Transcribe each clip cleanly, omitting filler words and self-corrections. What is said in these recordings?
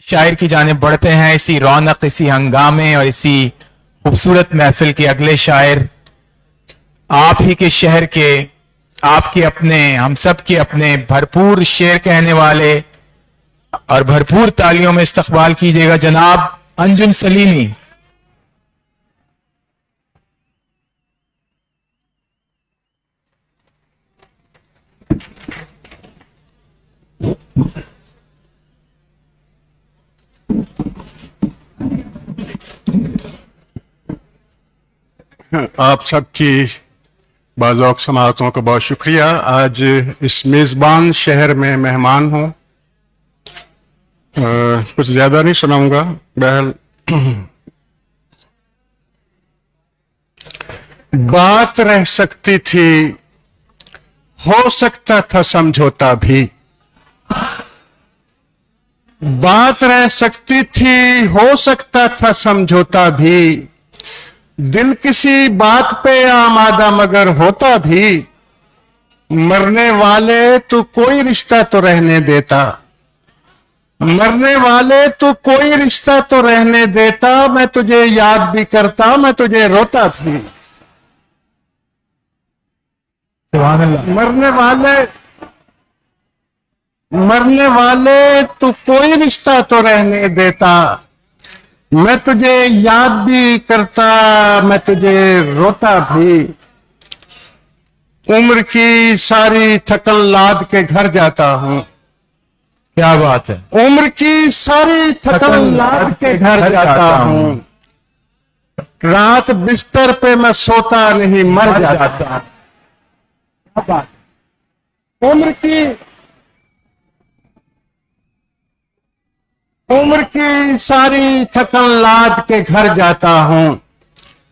शायर की जानिब बढ़ते हैं। इसी रौनक, इसी हंगामे और इसी खूबसूरत महफिल के अगले शायर आप ही के शहर के, आपके अपने, हम सब के अपने भरपूर शेर कहने वाले और भरपूर तालियों में इस्तकबाल कीजिएगा जनाब अंजुम सलीमी। आप सबकी बाज़ौक़ समाअतों का बहुत शुक्रिया। आज इस मेज़बान शहर में मेहमान हूँ। कुछ ज़्यादा नहीं सुनाऊंगा। बहरहाल बात रह सकती थी, हो सकता था समझौता भी। बात रह सकती थी, हो सकता था समझौता भी। दिल किसी बात पे आमादा मगर होता भी। मरने वाले तू कोई रिश्ता तो रहने देता, मरने वाले तू कोई रिश्ता तो रहने देता। मैं तुझे याद भी करता, मैं तुझे रोता भी। मरने वाले तू कोई रिश्ता तो रहने देता। मैं तुझे याद भी करता, मैं तुझे रोता भी। उम्र की सारी थकन लाद के घर जाता हूँ। क्या बात है। उम्र की सारी थकन लाद के घर जाता हूँ। रात बिस्तर पे मैं सोता नहीं, मर जाता। उम्र की सारी थकन लाद के घर जाता हूँ।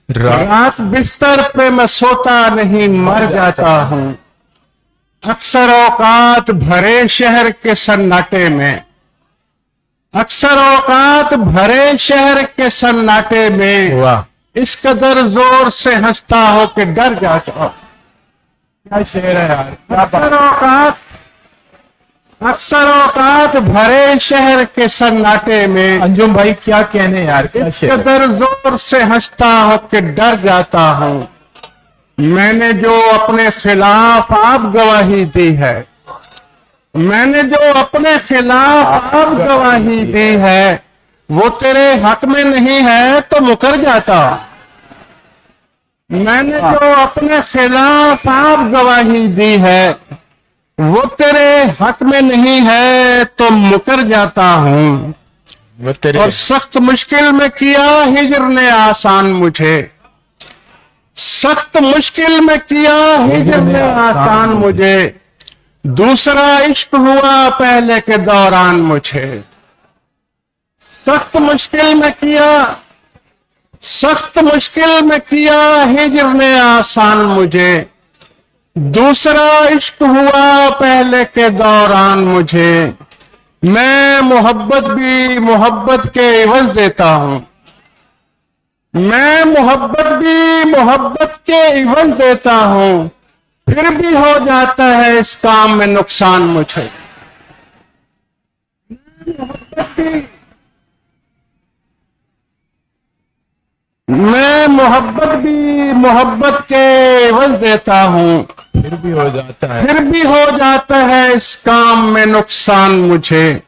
रात बिस्तर पे मैं सोता नहीं, मर जाता हूँ। अक्सर औकात भरे शहर के सन्नाटे में, अक्सर औकात भरे शहर के सन्नाटे में इस कदर जोर से हंसता हो कि डर जाता हूँ। क्या शेर है यार। अक्सर औकात भरे शहर के सन्नाटे में अंजुम भाई क्या कहने यार, क्या इस शेर। कदर जोर से हंसता हो कि डर जाता हूँ। मैंने जो अपने खिलाफ आप गवाही दी है, मैंने जो अपने खिलाफ आप गवाही दी है, वो तेरे हक में नहीं है तो मुकर जाता। मैंने जो अपने खिलाफ आप गवाही दी है, वो तेरे हक में नहीं है तो मुकर जाता हूँ। वो तेरे और सख्त मुश्किल में किया हिजर ने आसान मुझे, सख्त मुश्किल में किया हिजर ने आसान मुझे। दूसरा इश्क हुआ पहले के दौरान मुझे। सख्त मुश्किल में किया, सख्त मुश्किल में किया हिजर ने आसान मुझे। दूसरा इश्क हुआ पहले के दौरान मुझे। मैं मोहब्बत भी मोहब्बत के इवज देता हूं, मैं मोहब्बत भी मोहब्बत के इवज देता हूं। फिर भी हो जाता है इस काम में नुकसान मुझे। मैं मोहब्बत भी मोहब्बत के इवज देता हूं। फिर भी हो जाता है, फिर भी हो जाता है इस काम में नुकसान मुझे।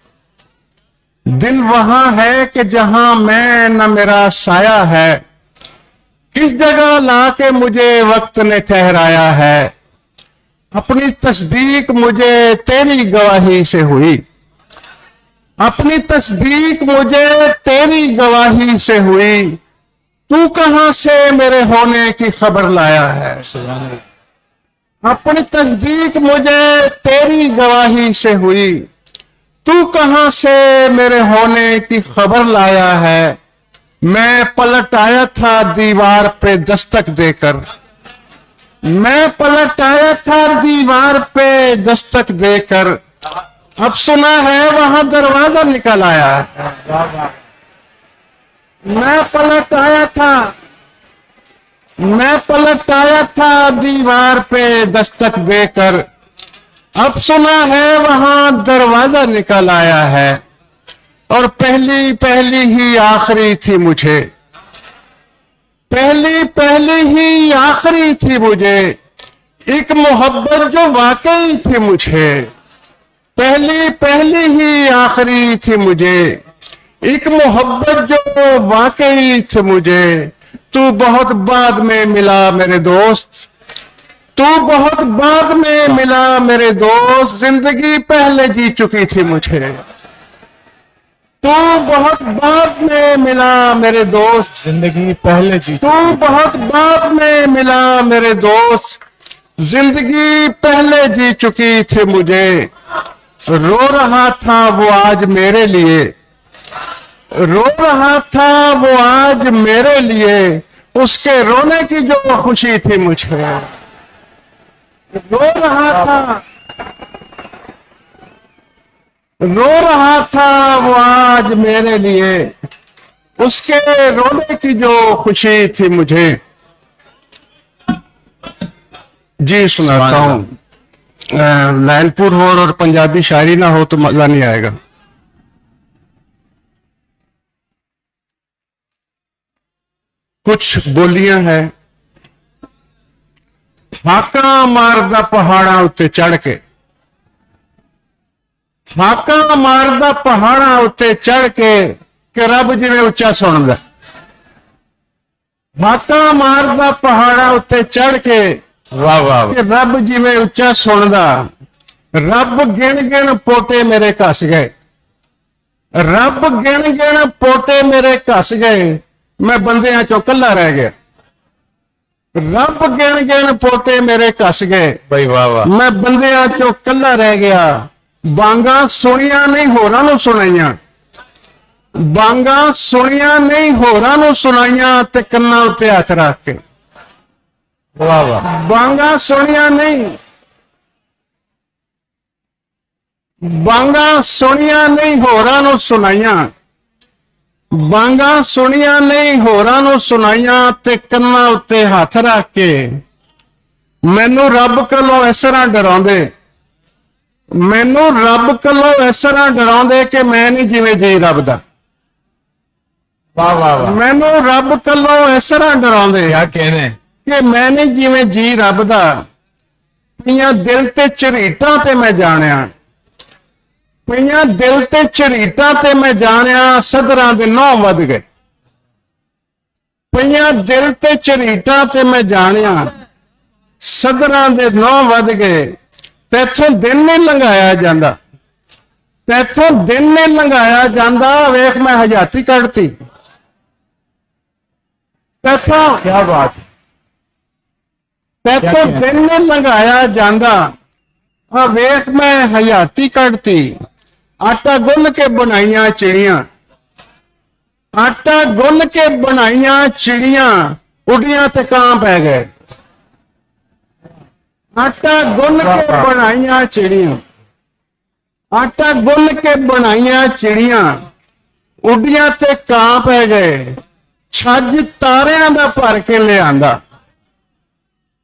दिल वहां है कि जहां मैं न मेरा साया है। किस जगह लाके मुझे वक्त ने ठहराया है। अपनी तस्दीक मुझे तेरी गवाही से हुई, अपनी तस्दीक मुझे तेरी गवाही से हुई। तू कहां से मेरे होने की खबर लाया है। अपनी तस्दीक मुझे तेरी गवाही से हुई। तू कहां से मेरे होने की खबर लाया है। मैं पलट आया था दीवार पे दस्तक देकर, मैं पलट आया था दीवार पे दस्तक देकर। अब सुना है वहां दरवाजा निकल आया है। मैं पलट आया था, मैं पलट आया था दीवार पे दस्तक देकर। अब सुना है वहां दरवाजा निकल आया है। और पहली पहली ही आखिरी थी मुझे, पहली पहली ही आखिरी थी मुझे, एक मोहब्बत जो वाकई थी मुझे, पहली पहली ही आखिरी थी मुझे, एक मोहब्बत जो वाकई थी मुझे। तू बहुत बाद में मिला मेरे दोस्त, तू बहुत बाद में मिला मेरे दोस्त, जिंदगी पहले जी चुकी थी मुझे। तू बहुत बाद में मिला मेरे दोस्त, जिंदगी पहले जी, तू बहुत बाद में मिला मेरे दोस्त, जिंदगी पहले जी चुकी थी मुझे। रो रहा था वो आज मेरे लिए, रो रहा था वो आज मेरे लिए, उसके रोने की जो खुशी थी मुझे। रो रहा था, रो रहा था वो आज मेरे लिए, उसके रोने की जो खुशी थी मुझे। जी सुनाता हूँ। लालपुर हो और पंजाबी शायरी ना हो तो मजा नहीं आएगा। कुछ बोलियां हैं। हाका मारदा पहाड़ा उत्ते चढ़ के, हाका मारदा पहाड़ा उत्ते चढ़ के, कि रब जिवें उच्चा सुनदा। हाका मारदा पहाड़ा उत्ते चढ़ के, वाह वाह कि रब जिवें उच्चा सुनदा। रब गिन गिन पोटे मेरे कस गए, रब गिन गिन पोटे मेरे कस गए, मैं बंदियां चों कल्ला रह गया। रब गिन गिन पोटे मेरे कस गए, भाई वाह वाह, मैं बंदियां चों कल्ला रह गया। बांगा सुनिया नहीं होरां नूं सुनाइयां, बांगा सुनिया नहीं होरां नूं सुनाइयां, ते कन्नां उत्ते हत्थ रख के। वाह वाह, बांगा सुनिया नहीं, बांगा सुनिया नहीं होरां नूं सुनाइयां, बांगा सुनिया नहीं होरां नूं सुनाइयां, ते कन्नां उत्ते हत्थ रख के। मैनू रब कोलों इस तरह डराउंदे, मैनू रब कोलों इस तरह डराउंदे कि मैं नहीं जिवें जी रब दा। वाह वाह वाह, मैनू रब कोलों इस तरह डराउंदे क्या कहने, कि मैं नहीं जिवें जी रब दा। पईयां दिल ते झरीटां ते मैं जाणिया, पईयां दिल ते झरीटां ते मैं जाणिया, सदरां दे नौ वध गए। पईयां दिल ते झरीटां ते मैं जाणिया, सदरां दे नौ वध गए। तैथों दिन नहीं लंघाया जांदा, तैथों दिन नहीं लंघाया जांदा, वेख मैं हजाती कढ़ती। तैथों क्या बात, तैथों दिन नहीं लंघाया जांदा, आ वेख मैं हजाती कढ़ती। आटा गुन के बनाइयां चिड़ियां, आटा गुन के बनाइयां चिड़ियां, उड़ियां ते कां पै गए। आटा गुन के बनाइयां चिड़ियां, आटा गुन के बनाइयां चिड़ियां, उड़ियां ते कां पै गए। छज तारियां दा भर के लिआंदा,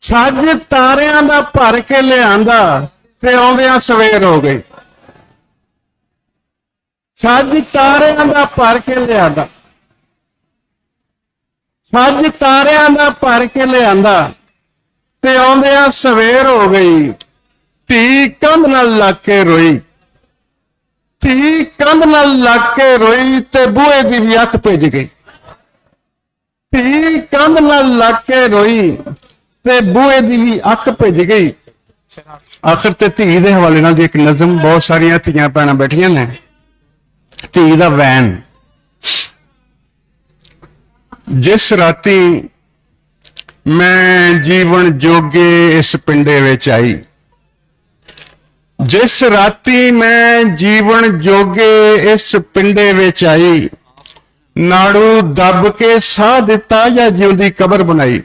छज तारियां दा भर के लिआंदा, ते आउंदियां सवेर हो गई। छज तारियां दा भर के लिआंदा, छज तारियां दा भर के लिआंदा, ते आउंदियां सवेर हो गई। धी कंध नाल लग के रोई, धी कंध नाल लग के रोई, ते बूहे दी भी अख भिज गई। धी कंध नाल लग के रोई, ते बूहे दी भी अख भिज गई। आखिर ते धी दे हवाले नाल एक नज़म, बहुत सारियां धीआं भैणां बैठियां ने। धी दा वैन। जिस राती मैं जीवन जोगे इस पिंडे विच आई, जिस राती मैं जीवन जोगे इस पिंडे विच आई, नाड़ू दब के साह दिता या जिउंदी कबर बनाई।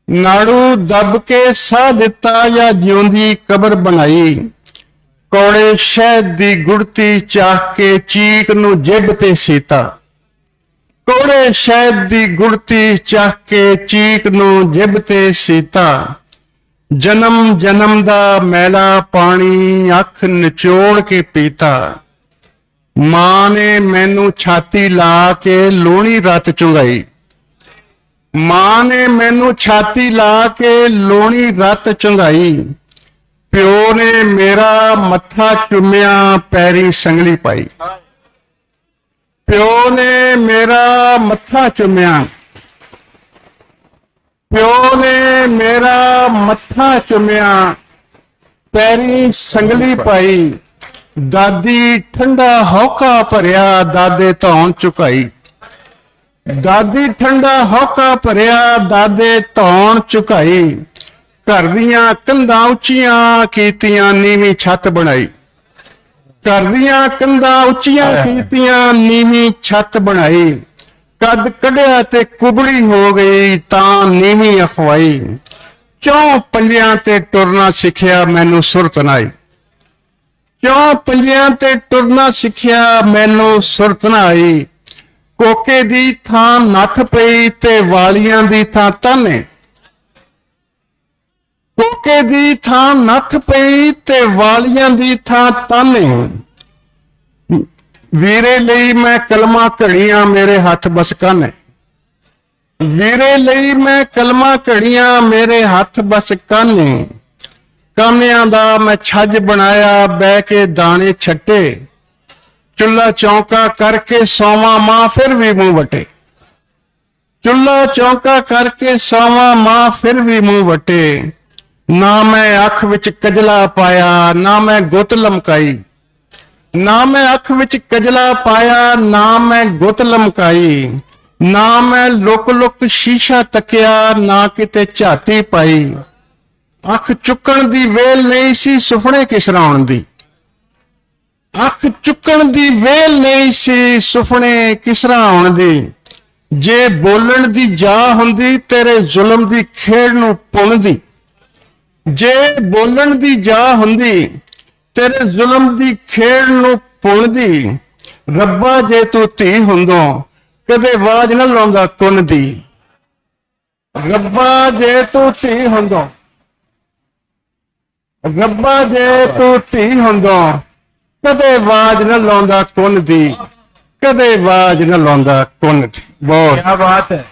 नाड़ू दब के साह दिता या जिउंदी कबर बनाई। कौड़े शहद दी गुड़ती चाह के चीक नू जिब ते सीता, कौड़े शहद दी गुड़ती चाह के चीक नू जिब ते सीता। जन्म जन्म दा मैला पानी अख निचोड़ के पीता, ਮਾਂ ਨੇ ਮੈਨੂੰ ਛਾਤੀ ਲਾ ਕੇ ਲੋਹਣੀ ਰਤ ਚੁੰਗਾਈ। ਮਾਂ ਨੇ ਮੈਨੂੰ ਛਾਤੀ ਲਾ ਕੇ ਲੋਹਣੀ ਰਤ ਚੁੰਗਾਈ। ਪਿਓ ਨੇ ਮੇਰਾ ਮੱਥਾ ਚੁੰਮਿਆ, ਪੈਰੀ ਸੰਗਲੀ ਪਾਈ। ਪਿਓ ਨੇ ਮੇਰਾ ਮੱਥਾ ਚੁੰਮਿਆ, ਪਿਓ ਨੇ ਮੇਰਾ ਮੱਥਾ ਚੁੰਮਿਆ, ਪੈਰੀ ਸੰਗਲੀ ਪਾਈ। ਦਾਦੀ ਠੰਡਾ ਹੌਕਾ ਭਰਿਆ, ਦਾਦੇ ਧੌਣ ਝੁਕਾਈ। ਦਾਦੀ ਠੰਡਾ ਹੌਕਾ ਭਰਿਆ, ਦਾਦੇ ਧੌਣ ਝੁਕਾਈ। ਘਰ ਦੀਆਂ ਕੰਧਾਂ ਉੱਚੀਆਂ ਕੀਤੀਆਂ, ਨੀਵੀਂ ਛੱਤ ਬਣਾਈ। ਘਰ ਦੀਆਂ ਕੰਧਾਂ ਉੱਚੀਆਂ ਕੀਤੀਆਂ, ਨੀਵੀਂ ਛੱਤ ਬਣਾਈ। ਕੱਦ ਕੱਢਿਆ ਤੇ ਕੁਬੜੀ ਹੋ ਗਈ, ਤਾਂ ਨੀਵੀਂ ਅਖਵਾਈ। ਚੌਂ ਪੰਜਿਆਂ ਤੇ ਟੁਰਨਾ ਸਿੱਖਿਆ, ਮੈਨੂੰ ਸੁਰਤ ਨਾ ਆਈ। ਚੌਂ ਪੰਜਿਆਂ ਤੇ ਟੁਰਨਾ ਸਿੱਖਿਆ, ਮੈਨੂੰ ਸੁਰਤ ਨਾ ਆਈ। ਕੋਕੇ ਦੀ ਥਾਂ ਨੱਥ ਪਈ ਤੇ ਵਾਲੀਆਂ ਦੀ ਥਾਂ ਤਾਨੇ। ਕੋਕੇ ਦੀ ਥਾਂ ਨੱਥ ਪਈ ਤੇ ਵਾਲੀਆਂ ਦੀ ਥਾਂ ਤਾਨੇ। ਵੀਰੇ ਲਈ ਮੈਂ ਕਲਮਾਂ ਘੜੀਆਂ, ਮੇਰੇ ਹੱਥ ਬਸ ਕਾਨੇ। ਵੀਰੇ ਲਈ ਮੈਂ ਕਲਮਾਂ ਘੜੀਆਂ, ਮੇਰੇ ਹੱਥ ਬਸ ਕਾਨੇ। ਕਾਨਿਆਂ ਦਾ ਮੈਂ ਛੱਜ ਬਣਾਇਆ, ਬਹਿ ਕੇ ਦਾਣੇ ਛੱਟੇ। ਚੁੱਲ੍ਹਾ ਚੌਂਕਾ ਕਰਕੇ ਸੌਵਾਂ, ਮਾਂ ਫਿਰ ਵੀ ਮੂੰਹ ਵਟੇ। ਚੁੱਲ੍ਹਾ ਚੌਂਕਾ ਕਰਕੇ ਸੌਵਾਂ, ਮਾਂ ਫਿਰ ਵੀ ਮੂੰਹ ਵਟੇ। ਨਾ ਮੈਂ ਅੱਖ ਵਿੱਚ ਕਜਲਾ ਪਾਇਆ, ਨਾ ਮੈਂ ਗੁੱਤ ਲਮਕਾਈ। ਨਾ ਮੈਂ ਅੱਖ ਵਿੱਚ ਕਜਲਾ ਪਾਇਆ, ਨਾ ਮੈਂ ਗੁੱਤ ਲਮਕਾਈ। ਨਾ ਮੈਂ ਲੁਕ ਲੁਕ ਸ਼ੀਸ਼ਾ ਤੱਕਿਆ, ਨਾ ਕਿਤੇ ਝਾਤੀ ਪਾਈ। ਅੱਖ ਚੁੱਕਣ ਦੀ ਵੇਲ ਨਹੀਂ ਸੀ, ਸੁਪਨੇ ਕਿਸਰਾਉਣ ਦੀ। ਅੱਖ ਚੁੱਕਣ ਦੀ ਵੇਲ ਨਹੀਂ ਸੀ, ਸੁਪਨੇ ਕਿਸਰਾਉਣ ਦੀ। ਜੇ ਬੋਲਣ ਦੀ ਜਾ ਹੁੰਦੀ, ਤੇਰੇ ਜ਼ੁਲਮ ਦੀ ਖੇਡ ਨੂੰ ਪੁੰਨਦੀ। ਜੇ ਬੋਲਣ ਦੀ ਜਾ ਹੁੰਦੀ, ਤੇਰੇ ਜ਼ੁਲਮ ਦੀ ਖੇਡ ਨੂੰ ਪੁੰਨਦੀ। ਰੱਬਾ ਜੇ ਤੂੰ ਧੀ ਹੁੰਦੋਂ, ਕਦੇ ਆਵਾਜ਼ ਨਾ ਲਾਉਂਦਾ ਕੁੰਨ ਦੀ। ਰੱਬਾ ਜੇ ਤੂੰ ਧੀ ਹੁੰਦੋਂ, ਰੱਬਾ ਜੇ ਤੂੰ ਧੀ ਹੁੰਦੋਂ, ਕਦੇ ਆਵਾਜ਼ ਨਾ ਲਾਉਂਦਾ ਕੁੰਨ ਦੀ। ਕਦੇ ਆਵਾਜ਼ ਨਾ ਲਾਉਂਦਾ ਕੁੰਨ ਦੀ। ਬਹੁਤ क्या बात है।